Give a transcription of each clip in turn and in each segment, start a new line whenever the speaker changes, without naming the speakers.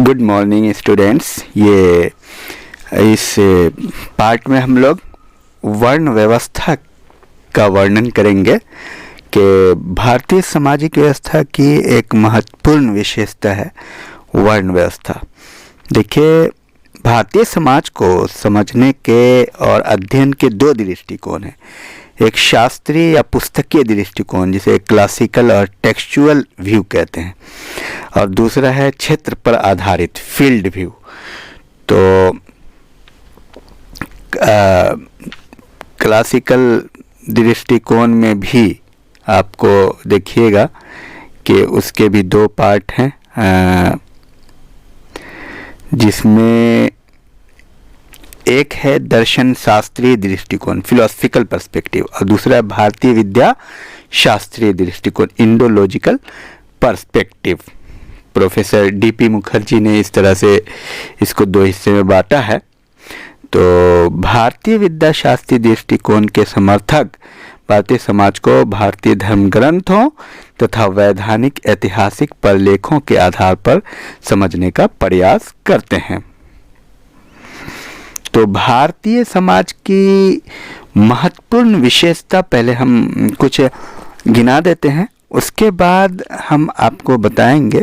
Good morning students. ये इस part में हम लोग वर्ण व्यवस्था का वर्णन करेंगे कि भारतीय सामाजिक व्यवस्था की एक महत्वपूर्ण विशेषता है वर्ण व्यवस्था। देखिए, भारतीय समाज को समझने के और अध्ययन के दो दृष्टिकोण हैं। एक शास्त्रीय या पुस्तकीय दृष्टिकोण जिसे क्लासिकल और टेक्सचुअल व्यू कहते हैं, और दूसरा है क्षेत्र पर आधारित फील्ड व्यू। तो क्लासिकल दृष्टिकोण में भी आपको देखिएगा कि उसके भी दो पार्ट हैं, जिसमें एक है दर्शन शास्त्रीय दृष्टिकोण फिलोसफिकल पर्सपेक्टिव, और दूसरा है भारतीय विद्या शास्त्रीय दृष्टिकोण Indological perspective. Professor DP Mukherjee ने इस तरह से इसको दो हिस्से में बांटा है। तो भारतीय विद्या शास्त्रीय दृष्टिकोण के समर्थक भारतीय समाज को भारतीय धर्म ग्रंथों तथा वैधानिक ऐतिहासिक प्रलेखों के आधार पर समझने का प्रयास करते हैं। तो भारतीय समाज की महत्वपूर्ण विशेषता पहले हम कुछ गिना देते हैं, उसके बाद हम आपको बताएंगे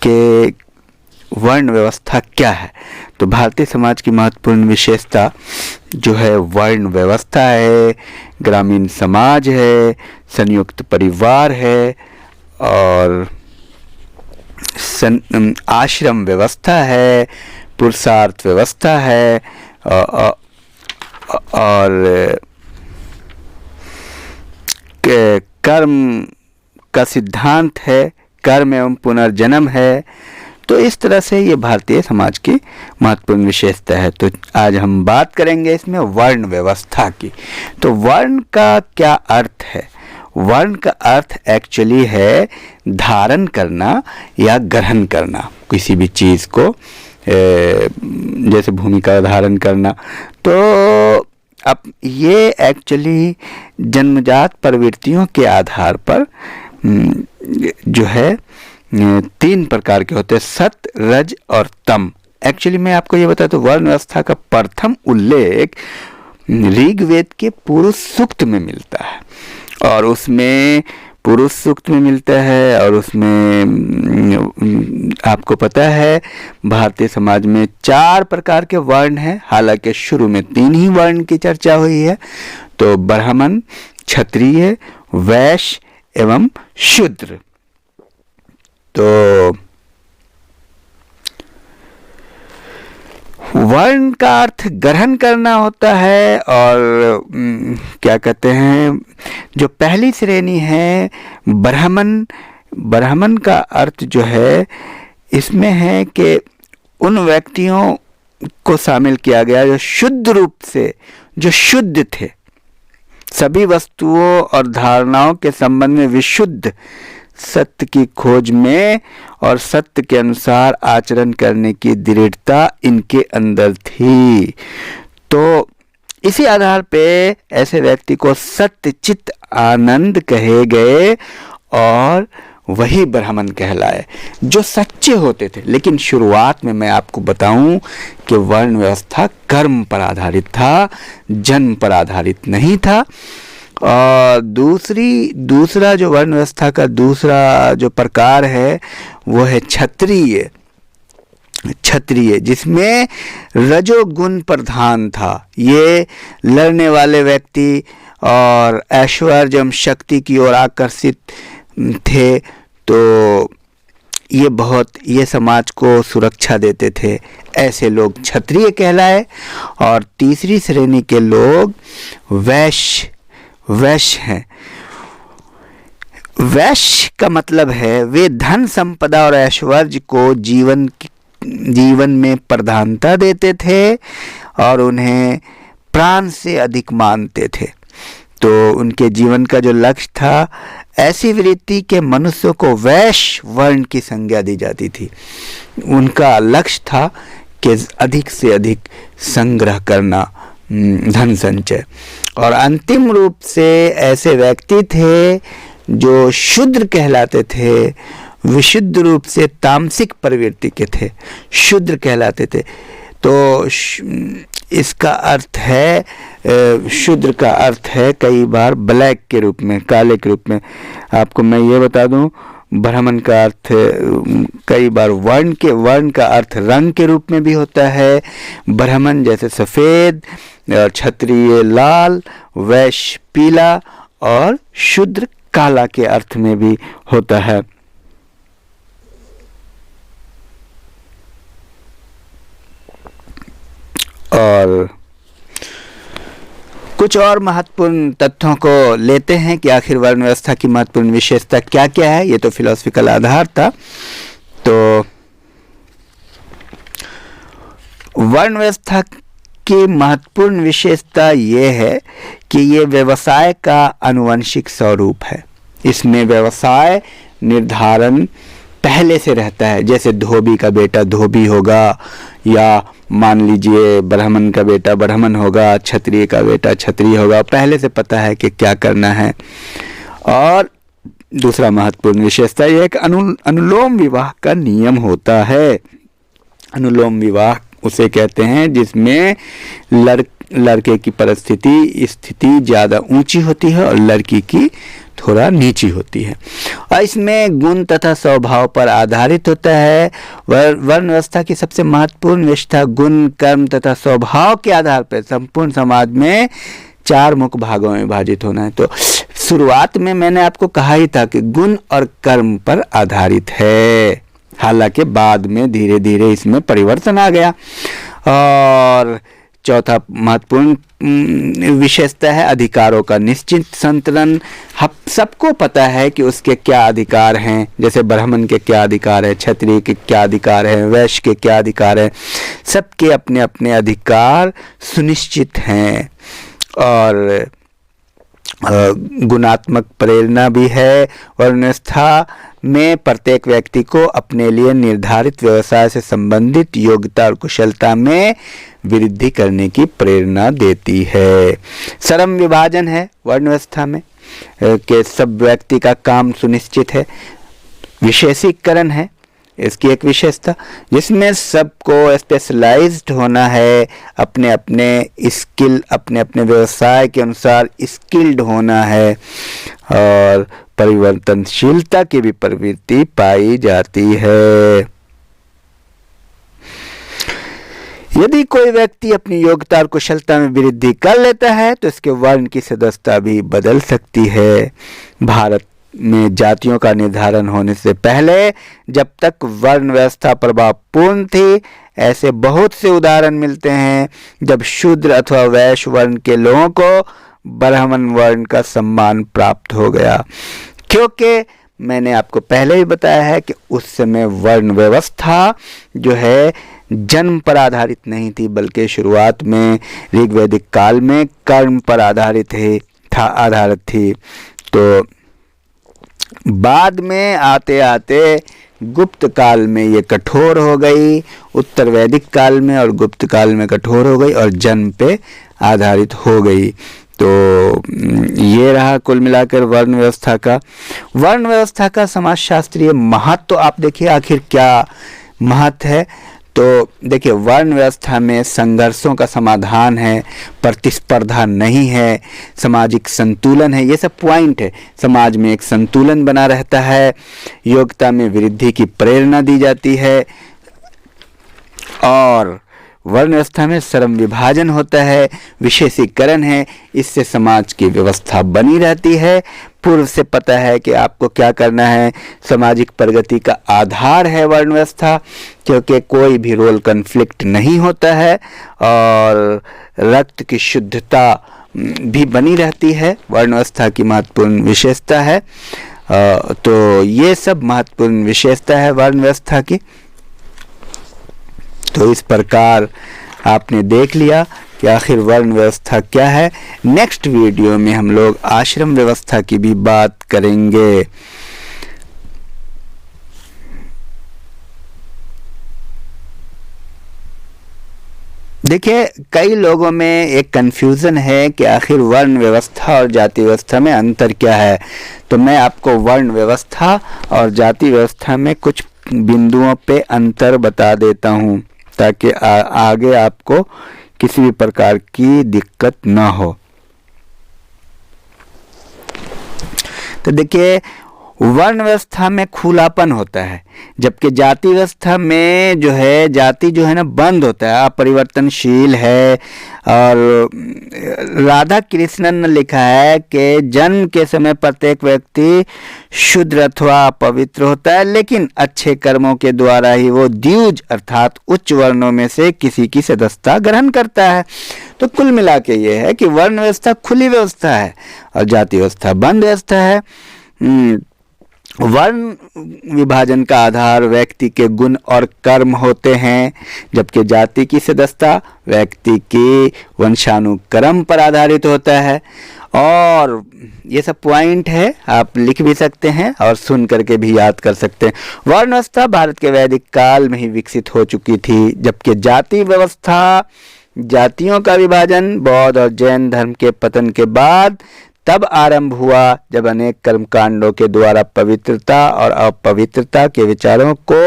कि वर्ण व्यवस्था क्या है। तो भारतीय समाज की महत्वपूर्ण विशेषता जो है वर्ण व्यवस्था है, ग्रामीण समाज है, संयुक्त परिवार है, और आश्रम व्यवस्था है, पुरुषार्थ व्यवस्था है, और कर्म का सिद्धांत है, कर्म एवं पुनर्जन्म है। तो इस तरह से ये भारतीय समाज की महत्वपूर्ण विशेषता है। तो आज हम बात करेंगे इसमें वर्ण व्यवस्था की। तो वर्ण का क्या अर्थ है? वर्ण का अर्थ एक्चुअली है धारण करना या ग्रहण करना किसी भी चीज़ को, जैसे भूमि का धारण करना। तो अब ये एक्चुअली जन्मजात प्रवृत्तियों के आधार पर जो है तीन प्रकार के होते हैं, सत, रज और तम। एक्चुअली मैं आपको ये बताता हूँ, वर्ण व्यवस्था का प्रथम उल्लेख ऋग्वेद के पुरुष सूक्त में मिलता है, और उसमें पुरुष सूक्त में मिलता है, और उसमें आपको पता है भारतीय समाज में 4 प्रकार के वर्ण हैं। हालांकि शुरू में 3 ही वर्ण की चर्चा हुई है, तो ब्राह्मण, क्षत्रिय, वैश्य एवं शूद्र। तो वर्ण का अर्थ ग्रहण करना होता है, और क्या कहते हैं, जो पहली श्रेणी है ब्राह्मण, ब्राह्मण का अर्थ जो है इसमें है कि उन व्यक्तियों को शामिल किया गया जो शुद्ध रूप से, जो शुद्ध थे, सभी वस्तुओं और धारणाओं के संबंध में विशुद्ध सत्य की खोज में और सत्य के अनुसार आचरण करने की दृढ़ता इनके अंदर थी। तो इसी आधार पे ऐसे व्यक्ति को सत्य चित्त आनंद कहे गए, और वही ब्राह्मण कहलाए जो सच्चे होते थे। लेकिन शुरुआत में मैं आपको बताऊं कि वर्ण व्यवस्था कर्म पर आधारित था, जन्म पर आधारित नहीं था। और दूसरा जो वर्ण व्यवस्था का दूसरा जो प्रकार है वो है क्षत्रिय, जिसमें रजोगुण प्रधान था। ये लड़ने वाले व्यक्ति और ऐश्वर्य एवं शक्ति की ओर आकर्षित थे। तो ये समाज को सुरक्षा देते थे, ऐसे लोग क्षत्रिय कहलाए। और तीसरी श्रेणी के लोग वैश्य हैं। वैश्य का मतलब है वे धन संपदा और ऐश्वर्य को जीवन में प्रधानता देते थे और उन्हें प्राण से अधिक मानते थे। तो उनके जीवन का जो लक्ष्य था, ऐसी वृत्ति के मनुष्यों को वैश्य वर्ण की संज्ञा दी जाती थी। उनका लक्ष्य था कि अधिक से अधिक संग्रह करना, धन संचय। और अंतिम रूप से ऐसे व्यक्ति थे जो शूद्र कहलाते थे, विशुद्ध रूप से तामसिक प्रवृत्ति के थे, शूद्र कहलाते थे। तो इसका अर्थ है, शूद्र का अर्थ है कई बार ब्लैक के रूप में, काले के रूप में। आपको मैं ये बता दूं, ब्राह्मण का अर्थ कई बार वर्ण का अर्थ रंग के रूप में भी होता है। ब्राह्मण जैसे सफ़ेद, क्षत्रिय लाल, वैश्य पीला और शूद्र काला के अर्थ में भी होता है। और कुछ और महत्वपूर्ण तथ्यों को लेते हैं कि आखिर वर्ण व्यवस्था की महत्वपूर्ण विशेषता क्या क्या है। ये तो फिलोसफिकल आधार था। तो वर्ण व्यवस्था की महत्वपूर्ण विशेषता ये है कि ये व्यवसाय का आनुवंशिक स्वरूप है। इसमें व्यवसाय निर्धारण पहले से रहता है। जैसे धोबी का बेटा धोबी होगा, या मान लीजिए ब्राह्मण का बेटा ब्राह्मण होगा, क्षत्रिय का बेटा क्षत्रिय होगा, पहले से पता है कि क्या करना है। और दूसरा महत्वपूर्ण विशेषता यह है कि अनुलोम विवाह का नियम होता है। अनुलोम विवाह उसे कहते हैं जिसमें लड़के की स्थिति ज़्यादा ऊंची होती है और लड़की की थोड़ा नीची होती है, और इसमें गुण तथा स्वभाव पर आधारित होता है। वर्ण व्यवस्था की सबसे महत्वपूर्ण विशेषता गुण, कर्म तथा स्वभाव के आधार पर संपूर्ण समाज में 4 मुख्य भागों में विभाजित होना है। तो शुरुआत में मैंने आपको कहा ही था कि गुण और कर्म पर आधारित है, हालांकि बाद में धीरे धीरे इसमें परिवर्तन आ गया। और चौथा महत्वपूर्ण विशेषता है अधिकारों का निश्चित संतुलन। सबको पता है कि उसके क्या अधिकार हैं, जैसे ब्राह्मण के क्या अधिकार है, क्षत्रिय के क्या अधिकार है, वैश्य के क्या अधिकार है। सबके अपने अपने अधिकार सुनिश्चित हैं। और गुणात्मक प्रेरणा भी है। वर्ण व्यवस्था में प्रत्येक व्यक्ति को अपने लिए निर्धारित व्यवसाय से संबंधित योग्यता और कुशलता में वृद्धि करने की प्रेरणा देती है। श्रम विभाजन है वर्ण व्यवस्था में कि सब व्यक्ति का काम सुनिश्चित है। विशेषीकरण है इसकी एक विशेषता, जिसमें सबको स्पेशलाइज्ड होना है, अपने अपने स्किल, अपने अपने व्यवसाय के अनुसार स्किल्ड होना है। और परिवर्तनशीलता की भी प्रवृत्ति पाई जाती है। यदि कोई व्यक्ति अपनी योग्यता और कुशलता में वृद्धि कर लेता है तो इसके वर्ण की सदस्यता भी बदल सकती है। भारत में जातियों का निर्धारण होने से पहले जब तक वर्ण व्यवस्था प्रभावपूर्ण थी, ऐसे बहुत से उदाहरण मिलते हैं जब शूद्र अथवा वैश्य वर्ण के लोगों को ब्राह्मण वर्ण का सम्मान प्राप्त हो गया। क्योंकि मैंने आपको पहले ही बताया है कि उस समय वर्ण व्यवस्था जो है जन्म पर आधारित नहीं थी, बल्कि शुरुआत में ऋग्वैदिक काल में कर्म पर आधारित थी। तो बाद में आते आते गुप्त काल में ये कठोर हो गई, उत्तर वैदिक काल में और गुप्त काल में कठोर हो गई और जन्म पे आधारित हो गई। तो ये रहा कुल मिलाकर वर्ण व्यवस्था का समाजशास्त्रीय महत्व। तो आप देखिए आखिर क्या महत्व है। तो देखिए वर्ण व्यवस्था में संघर्षों का समाधान है, प्रतिस्पर्धा नहीं है, सामाजिक संतुलन है। ये सब पॉइंट है। समाज में एक संतुलन बना रहता है, योग्यता में वृद्धि की प्रेरणा दी जाती है, और वर्ण व्यवस्था में श्रम विभाजन होता है, विशेषीकरण है। इससे समाज की व्यवस्था बनी रहती है। पूर्व से पता है कि आपको क्या करना है। सामाजिक प्रगति का आधार है वर्ण व्यवस्था, क्योंकि कोई भी रोल कन्फ्लिक्ट नहीं होता है और रक्त की शुद्धता भी बनी रहती है। वर्ण व्यवस्था की महत्वपूर्ण विशेषता है। तो ये सब महत्वपूर्ण विशेषता है वर्ण व्यवस्था की। तो इस प्रकार आपने देख लिया कि आखिर वर्ण व्यवस्था क्या है। नेक्स्ट वीडियो में हम लोग आश्रम व्यवस्था की भी बात करेंगे। देखिए, कई लोगों में एक कन्फ्यूज़न है कि आखिर वर्ण व्यवस्था और जाति व्यवस्था में अंतर क्या है। तो मैं आपको वर्ण व्यवस्था और जाति व्यवस्था में कुछ बिंदुओं पे अंतर बता देता हूँ, ताकि आगे आपको किसी भी प्रकार की दिक्कत ना हो। तो देखिए, वर्ण व्यवस्था में खुलापन होता है, जबकि जाति व्यवस्था में जाति जो है ना बंद होता है, अपरिवर्तनशील है। और राधा कृष्णन ने लिखा है कि जन्म के समय प्रत्येक व्यक्ति शुद्र अथवा पवित्र होता है, लेकिन अच्छे कर्मों के द्वारा ही वो द्विज अर्थात उच्च वर्णों में से किसी की सदस्यता ग्रहण करता है। तो कुल मिला के ये है कि वर्ण व्यवस्था खुली व्यवस्था है और जाति व्यवस्था बंद व्यवस्था है। वर्ण विभाजन का आधार व्यक्ति के गुण और कर्म होते हैं, जबकि जाति की सदस्यता व्यक्ति के वंशानुक्रम पर आधारित होता है। और ये सब पॉइंट है, आप लिख भी सकते हैं और सुन करके भी याद कर सकते हैं। वर्ण व्यवस्था भारत के वैदिक काल में ही विकसित हो चुकी थी, जबकि जाति व्यवस्था, जातियों का विभाजन बौद्ध और जैन धर्म के पतन के बाद तब आरंभ हुआ, जब अनेक कर्मकांडों के द्वारा पवित्रता और अपवित्रता के विचारों को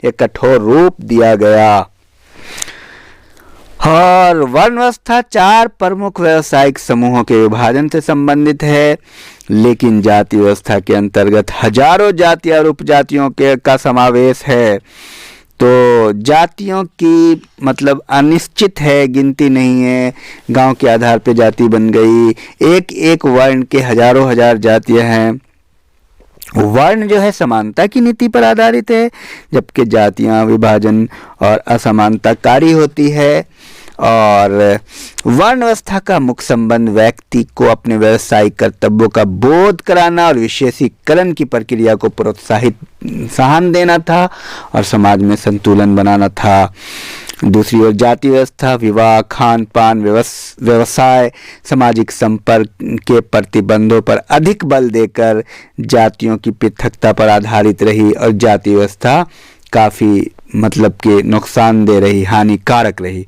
एक कठोर रूप दिया गया। और वर्ण व्यवस्था 4 प्रमुख व्यावसायिक समूहों के विभाजन से संबंधित है, लेकिन जाति व्यवस्था के अंतर्गत हजारों जाति और उपजातियों का समावेश है। तो जातियों की मतलब अनिश्चित है, गिनती नहीं है। गांव के आधार पे जाति बन गई, एक एक वर्ण के हजारों हजार जातियां हैं। वर्ण जो है समानता की नीति पर आधारित है, जबकि जातियां विभाजन और असमानताकारी होती है। और वर्ण व्यवस्था का मुख्य संबंध व्यक्ति को अपने व्यावसायिक कर्तव्यों का बोध कराना और विशेषीकरण की प्रक्रिया को प्रोत्साहन देना था और समाज में संतुलन बनाना था। दूसरी ओर जाति व्यवस्था विवाह, खान पान, व्यवसाय, सामाजिक संपर्क के प्रतिबंधों पर अधिक बल देकर जातियों की पृथकता पर आधारित रही और जाति व्यवस्था काफ़ी मतलब कि नुकसानदेह रही, हानिकारक रही।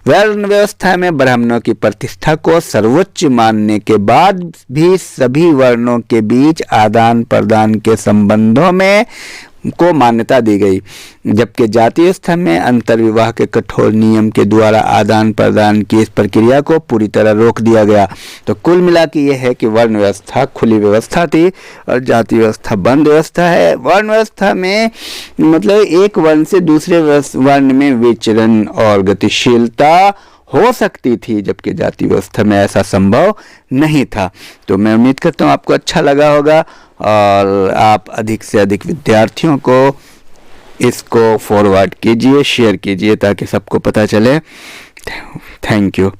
वर्ण व्यवस्था में ब्राह्मणों की प्रतिष्ठा को सर्वोच्च मानने के बाद भी सभी वर्णों के बीच आदान प्रदान के संबंधों में को मान्यता दी गई, जबकि जाति व्यवस्था में अंतर्विवाह के कठोर नियम के द्वारा आदान प्रदान की इस प्रक्रिया को पूरी तरह रोक दिया गया। तो कुल मिला के ये है कि वर्ण व्यवस्था खुली व्यवस्था थी और जाति व्यवस्था बंद व्यवस्था है। वर्ण व्यवस्था में मतलब एक वर्ण से दूसरे वर्ण में विचरण और गतिशीलता हो सकती थी, जबकि जाति व्यवस्था में ऐसा संभव नहीं था। तो मैं उम्मीद करता हूँ आपको अच्छा लगा होगा और आप अधिक से अधिक विद्यार्थियों को इसको फॉरवर्ड कीजिए, शेयर कीजिए ताकि सबको पता चले। Thank you.